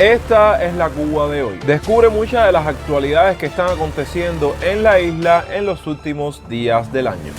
Esta es la Cuba de hoy. Descubre muchas de las actualidades que están aconteciendo en la isla en los últimos días del año.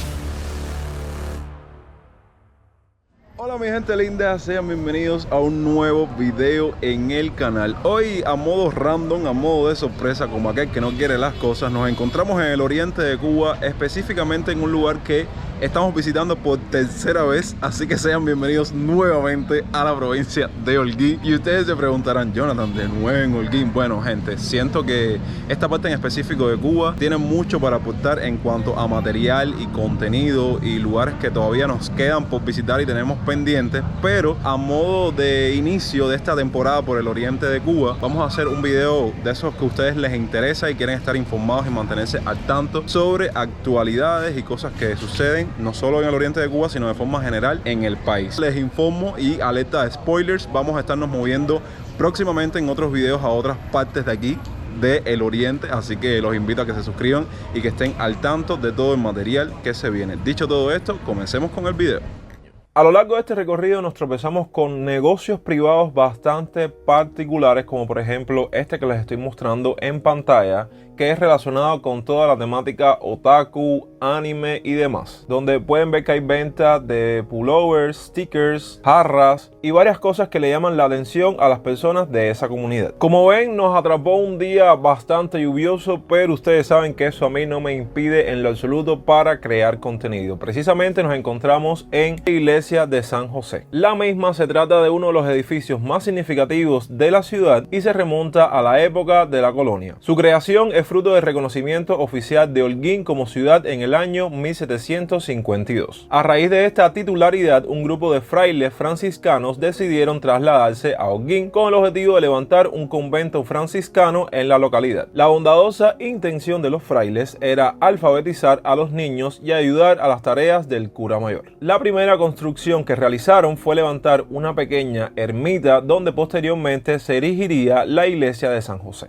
Hola mi gente linda, sean bienvenidos a un nuevo video en el canal. Hoy a modo random, a modo de sorpresa, como aquel que no quiere las cosas, nos encontramos en el oriente de Cuba, específicamente en un lugar que estamos visitando por tercera vez, así que sean bienvenidos nuevamente a la provincia de Holguín. Y ustedes se preguntarán, Jonathan, de nuevo en Holguín. Bueno gente, siento que esta parte en específico de Cuba tiene mucho para aportar en cuanto a material y contenido y lugares que todavía nos quedan por visitar y tenemos pendientes, pero a modo de inicio de esta temporada por el oriente de Cuba, vamos a hacer un video de esos que a ustedes les interesa y quieren estar informados y mantenerse al tanto sobre actualidades y cosas que suceden no solo en el oriente de Cuba, sino de forma general en el país. Les informo y alerta de spoilers, vamos a estarnos moviendo próximamente en otros videos a otras partes de aquí del oriente, así que los invito a que se suscriban y que estén al tanto de todo el material que se viene. Dicho todo esto, comencemos con el video. A lo largo de este recorrido nos tropezamos con negocios privados bastante particulares, como por ejemplo este que les estoy mostrando en pantalla, que es relacionado con toda la temática otaku, anime y demás, donde pueden ver que hay venta de pullovers, stickers, jarras y varias cosas que le llaman la atención a las personas de esa comunidad. Como ven, nos atrapó un día bastante lluvioso, pero ustedes saben que eso a mí no me impide en lo absoluto para crear contenido. Precisamente nos encontramos en la iglesia de San José. La misma se trata de uno de los edificios más significativos de la ciudad y se remonta a la época de la colonia. Su creación es fruto del reconocimiento oficial de Holguín como ciudad en el año 1752. A raíz de esta titularidad, un grupo de frailes franciscanos decidieron trasladarse a Holguín con el objetivo de levantar un convento franciscano en la localidad. La bondadosa intención de los frailes era alfabetizar a los niños y ayudar a las tareas del cura mayor. La primera construcción que realizaron fue levantar una pequeña ermita donde posteriormente se erigiría la iglesia de San José.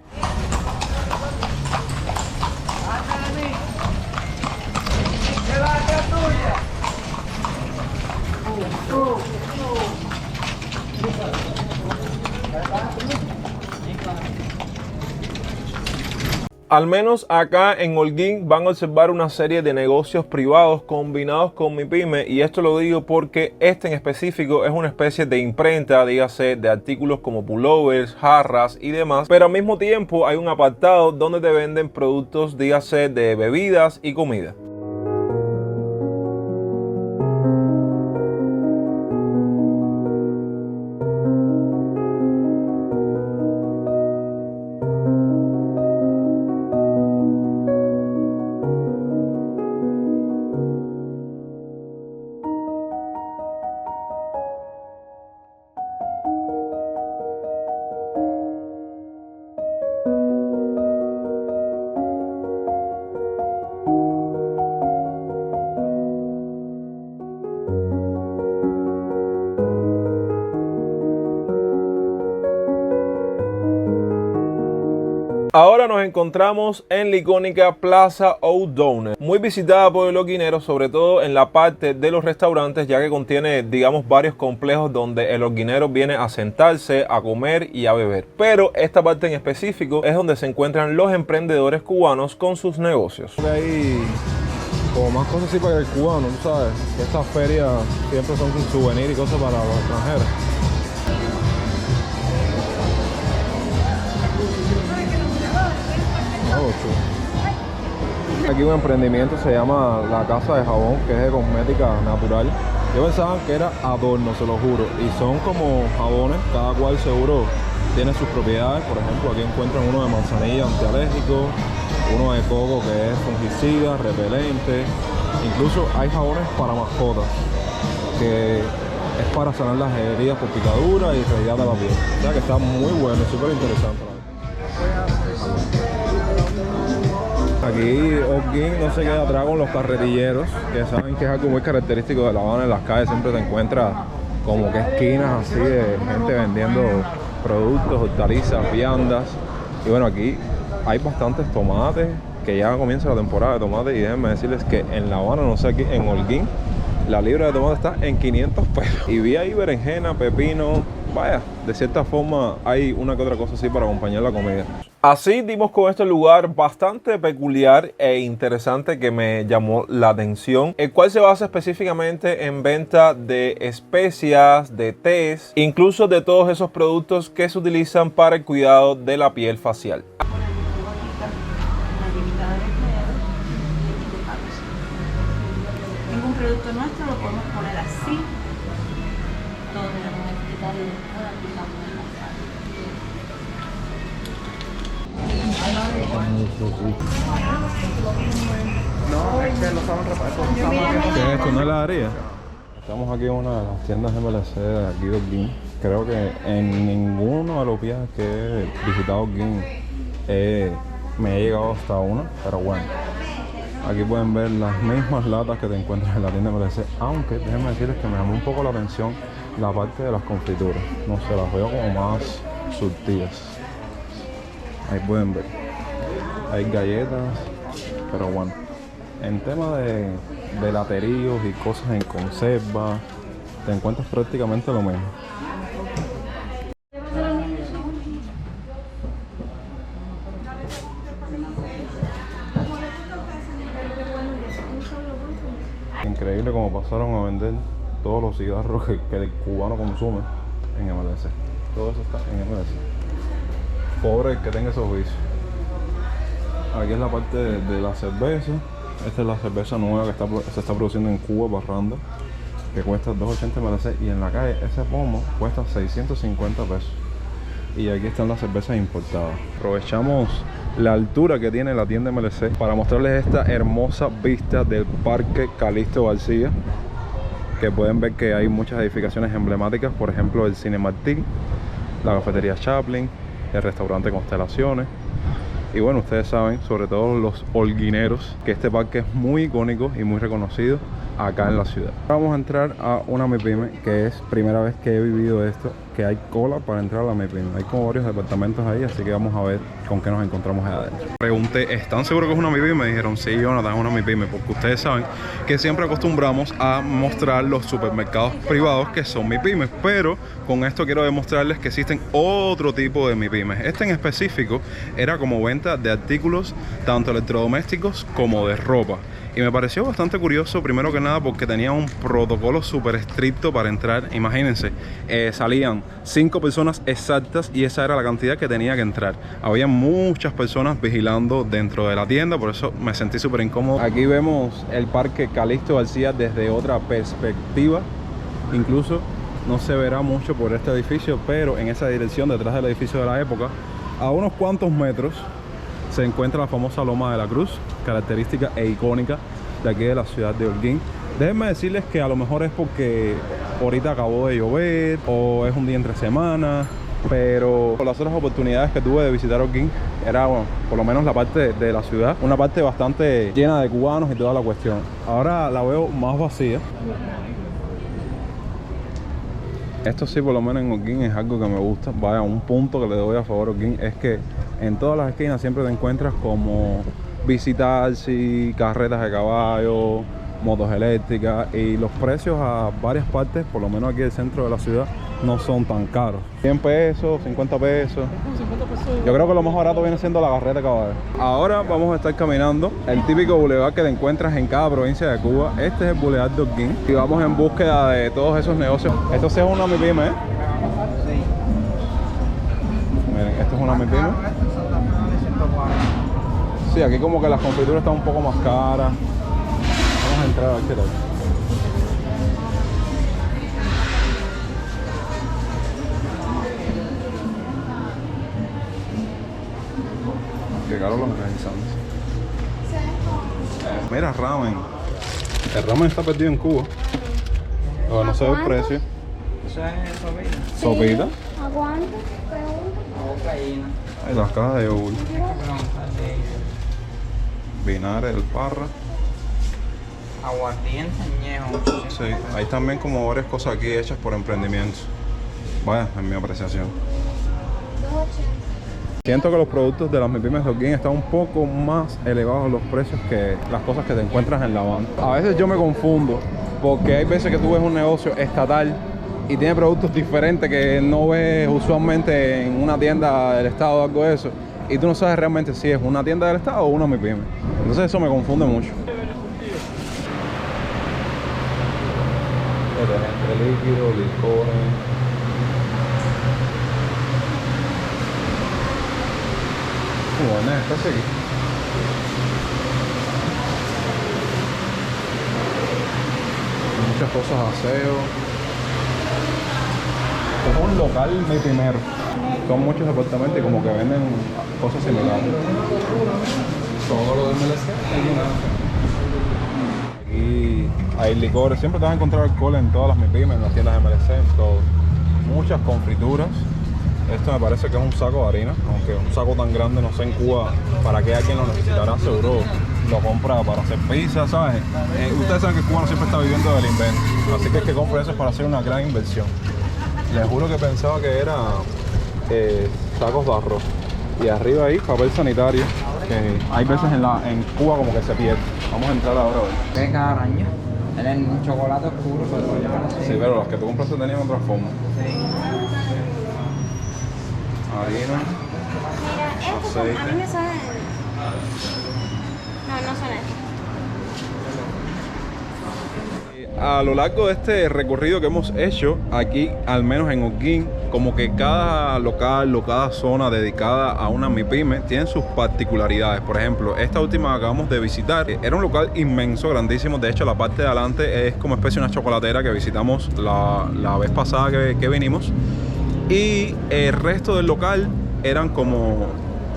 Al menos acá en Holguín van a observar una serie de negocios privados combinados con MIPYME, y esto lo digo porque este en específico es una especie de imprenta, dígase, de artículos como pullovers, jarras y demás, pero al mismo tiempo hay un apartado donde te venden productos, dígase, de bebidas y comida. Ahora nos encontramos en la icónica Plaza O'Donnell, muy visitada por los holguineros, sobre todo en la parte de los restaurantes, ya que contiene, digamos, varios complejos donde el holguinero viene a sentarse, a comer y a beber. Pero esta parte en específico es donde se encuentran los emprendedores cubanos con sus negocios. Hay como más cosas así para el cubano, tú sabes, que estas ferias siempre son con souvenir y cosas para los extranjeros. Aquí un emprendimiento se llama La Casa de Jabón, que es de cosmética natural. Yo pensaba que era adorno, se lo juro, y son como jabones, cada cual seguro tiene sus propiedades. Por ejemplo, aquí encuentran uno de manzanilla antialérgico, uno de coco que es fungicida, repelente. Incluso hay jabones para mascotas, que es para sanar las heridas por picadura y rehidrata la piel. O sea que está muy bueno y súper interesante. Aquí Holguín no se queda atrás con los carretilleros, que saben que es algo muy característico de La Habana. En las calles siempre te encuentras como que esquinas así de gente vendiendo productos, hortalizas, viandas. Y bueno, aquí hay bastantes tomates, que ya comienza la temporada de tomate, y déjenme decirles que en La Habana, no sé, aquí en Holguín, la libra de tomate está en 500 pesos. Y vi ahí berenjena, pepino, vaya, de cierta forma hay una que otra cosa así para acompañar la comida. Así dimos con este lugar bastante peculiar e interesante que me llamó la atención, el cual se basa específicamente en venta de especias, de tés, incluso de todos esos productos que se utilizan para el cuidado de la piel facial. Ningún producto nuestro lo podemos poner así. Todo tenemos que quitarle la aplicamos en la ¿Qué es esto? ¿Una heladería? Estamos aquí en una de las tiendas MLC de aquí de Holguín. Creo que en ninguno de los viajes que he visitado Holguín me he llegado hasta una, pero bueno. Aquí pueden ver las mismas latas que te encuentras en la tienda MLC, aunque déjenme decirles que me llamó un poco la atención la parte de las confituras. No sé, las veo como más surtidas. Ahí pueden ver. Hay galletas, pero bueno. En tema de lateríos y cosas en conserva, te encuentras prácticamente lo mismo. Increíble como pasaron a vender todos los cigarros que el cubano consume en MLC. Todo eso está en MLC. Pobre el que tenga esos vicios. Aquí es la parte de la cerveza. Esta es la cerveza nueva que se está produciendo en Cuba, Barranda, que cuesta $2.80 MLC, y en la calle ese pomo cuesta 650 pesos. Y aquí están las cervezas importadas. Aprovechamos la altura que tiene la tienda MLC para mostrarles esta hermosa vista del Parque Calixto García, que pueden ver que hay muchas edificaciones emblemáticas, por ejemplo el Cine Martín, la cafetería Chaplin, el restaurante Constelaciones. Y bueno, ustedes saben, sobre todo los holguineros, que este parque es muy icónico y muy reconocido acá en la ciudad. Vamos a entrar a una MIPYME, que es primera vez que he vivido esto, que hay cola para entrar a la MIPYME. Hay como varios departamentos ahí, así que vamos a ver con qué nos encontramos ahí adentro. Pregunté, ¿están seguros que es una MIPYME? Me dijeron, sí, Jonathan, es una MIPYME, porque ustedes saben que siempre acostumbramos a mostrar los supermercados privados que son MIPYMEs, pero con esto quiero demostrarles que existen otro tipo de MIPYMEs. Este en específico era como venta de artículos tanto electrodomésticos como de ropa. Y me pareció bastante curioso, primero que nada, porque tenía un protocolo súper estricto para entrar. Imagínense, salían 5 personas exactas y esa era la cantidad que tenía que entrar. Había muchas personas vigilando dentro de la tienda, por eso me sentí súper incómodo. Aquí vemos el Parque Calixto García desde otra perspectiva. Incluso no se verá mucho por este edificio, pero en esa dirección, detrás del edificio de la época, a unos cuantos metros, se encuentra la famosa Loma de la Cruz, característica e icónica de aquí de la ciudad de Holguín. Déjenme decirles que a lo mejor es porque ahorita acabó de llover o es un día entre semana, pero por las otras oportunidades que tuve de visitar Holguín era, bueno, por lo menos la parte de la ciudad, una parte bastante llena de cubanos y toda la cuestión. Ahora la veo más vacía. Esto sí, por lo menos en Holguín es algo que me gusta. Vaya, un punto que le doy a favor a Holguín es que en todas las esquinas siempre te encuentras como visitaxis, carretas de caballo, motos eléctricas, y los precios a varias partes, por lo menos aquí en el centro de la ciudad, no son tan caros. 100 pesos, 50 pesos. Yo creo que lo más barato viene siendo la carreta de caballo. Ahora vamos a estar caminando el típico bulevar que te encuentras en cada provincia de Cuba. Este es el bulevar de Holguín y vamos en búsqueda de todos esos negocios. Esto sí es una MIPYME, ¿eh? Miren, esto es una MIPYME. Sí, aquí como que las confituras están un poco más caras. Vamos a entrar a ver qué tal. Qué caro los organizantes. Mira, ramen. El ramen está perdido en Cuba. Pero no sé el precio. Eso es sopita. Sopita. Aguanta, pregunta. Agua gallina. Hay las cajas de yogur. Sí. Vinagre del Parra. Aguardiente, añejo. Sí, hay también como varias cosas aquí hechas por emprendimientos. Vaya, en mi apreciación. Siento que los productos de las MIPYMEs de Holguín están un poco más elevados los precios que las cosas que te encuentras en la banda. A veces yo me confundo porque hay veces que tú ves un negocio estatal y tiene productos diferentes que no ves usualmente en una tienda del estado o algo de eso. Y tú no sabes realmente si es una tienda del estado o una MIPYME. Entonces eso me confunde mucho. Entre líquido, licores. Bueno, está así. Muchas cosas de aseo. Es un local MIPYMero. Son muchos departamentos y como que venden cosas similares. Todo lo de MLC. Aquí hay licores. Siempre te vas a encontrar alcohol en todas las MIPYME, en las tiendas de MLC, en todo. Muchas confituras. Esto me parece que es un saco de harina, aunque un saco tan grande, no sé en Cuba para qué alguien lo necesitará, seguro lo compra para hacer pizza, ¿sabes? Ustedes saben que Cuba no siempre está viviendo del invento, así que el que compre eso es para hacer una gran inversión. Les juro que pensaba que era sacos de arroz. Y arriba ahí papel sanitario, que hay veces en Cuba como que se pierde. Vamos a entrar ahora a ver. ¿Qué caraña? Tienen un chocolate oscuro, pero yo Sí, pero las que tú compraste tenían otra forma. Harina. Mira, estos Aceite. a mí me saben. No, no son estos. A lo largo de este recorrido que hemos hecho aquí, al menos en Holguín, como que cada local o cada zona dedicada a una MIPYME tiene sus particularidades. Por ejemplo, esta última que acabamos de visitar era un local inmenso, grandísimo. De hecho, la parte de adelante es como especie de una chocolatera que visitamos la vez pasada que vinimos. Y el resto del local eran como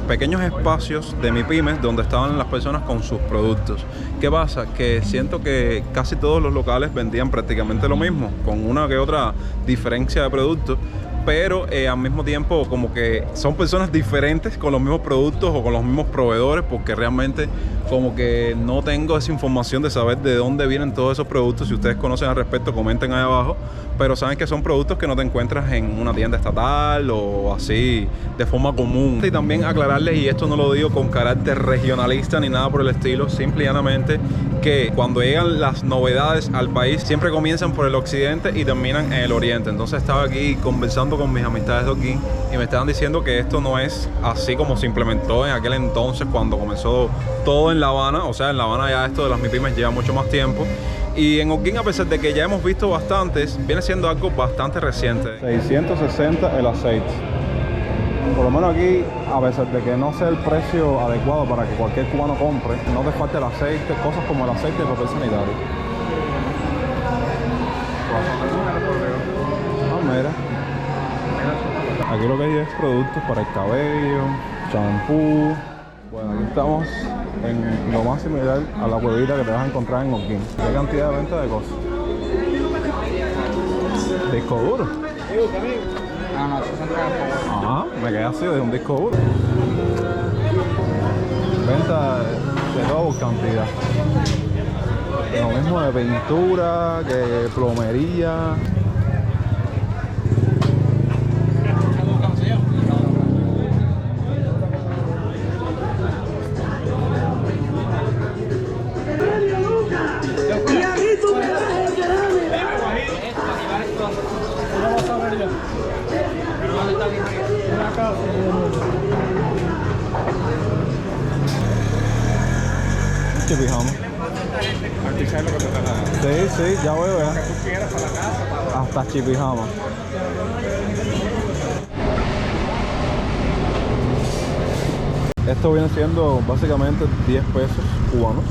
pequeños espacios de MIPYMEs donde estaban las personas con sus productos. ¿Qué pasa? Que siento que casi todos los locales vendían prácticamente lo mismo, con una que otra diferencia de productos, pero al mismo tiempo como que son personas diferentes con los mismos productos o con los mismos proveedores, porque realmente como que no tengo esa información de saber de dónde vienen todos esos productos. Si ustedes conocen al respecto, comenten ahí abajo, pero saben que son productos que no te encuentras en una tienda estatal o así de forma común. Y también aclararles, y esto no lo digo con carácter regionalista ni nada por el estilo, simple y llanamente que cuando llegan las novedades al país siempre comienzan por el occidente y terminan en el oriente. Entonces estaba aquí conversando con mis amistades de Holguín y me estaban diciendo que esto no es así como se implementó en aquel entonces cuando comenzó todo en La Habana. O sea, en La Habana ya esto de las MIPYMEs lleva mucho más tiempo. Y en Holguín, a pesar de que ya hemos visto bastantes, viene siendo algo bastante reciente. 660 el aceite. Por lo menos aquí, a pesar de que no sea el precio adecuado para que cualquier cubano compre, no te falte el aceite, cosas como el aceite y el papel sanitario. Ah, mira. Aquí lo que hay es productos para el cabello, champú. Bueno, aquí estamos en lo más similar a la huevita que te vas a encontrar en Holguín. Qué cantidad de venta de cosas. Disco duro. Ah, no, eso son tres. Ajá, me quedé así de un disco duro. Venta de todo por cantidad. Lo mismo de pintura, que plomería. Chipijama. Sí, sí, ya veo ya. Hasta chipijama. Esto viene siendo básicamente 10 pesos cubanos.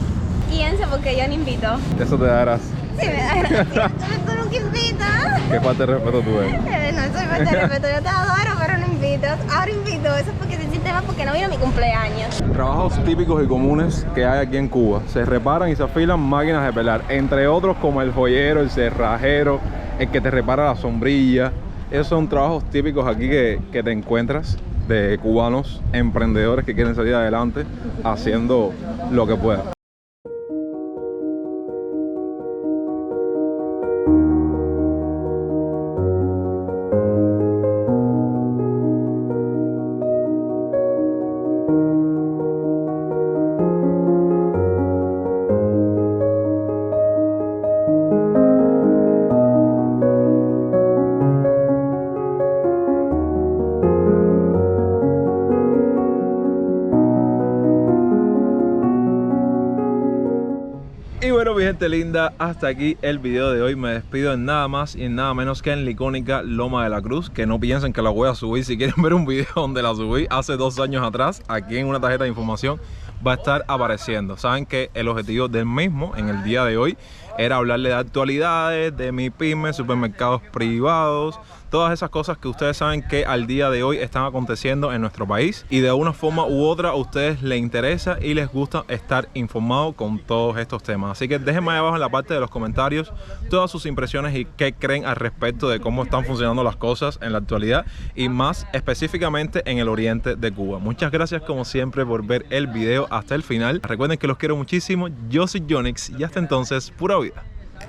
15 porque yo no invito. Eso te da gracia. Sí, me da gracia. Tú nunca invitas. Qué falta de respeto tú eres. No soy falta de respeto, yo te adoro, pero no invitas. Ahora invito, eso es porque te hiciste más porque no vino a mi cumpleaños. Trabajos típicos y comunes que hay aquí en Cuba. Se reparan y se afilan máquinas de pelar, entre otros como el joyero, el cerrajero, el que te repara la sombrilla. Esos son trabajos típicos aquí que te encuentras de cubanos emprendedores que quieren salir adelante haciendo lo que puedan. Y bueno, mi gente linda, hasta aquí el video de hoy. Me despido en nada más y en nada menos que en la icónica Loma de la Cruz, que no piensen que la voy a subir. Si quieren ver un video donde la subí hace 2 años atrás, aquí en una tarjeta de información va a estar apareciendo. Saben que el objetivo del mismo en el día de hoy era hablarle de actualidades, de mi pyme, supermercados privados, todas esas cosas que ustedes saben que al día de hoy están aconteciendo en nuestro país y de una forma u otra a ustedes les interesa y les gusta estar informados con todos estos temas. Así que déjenme ahí abajo en la parte de los comentarios todas sus impresiones y qué creen al respecto de cómo están funcionando las cosas en la actualidad y más específicamente en el oriente de Cuba. Muchas gracias como siempre por ver el video hasta el final. Recuerden que los quiero muchísimo. Yo soy Jonix y hasta entonces, pura vida.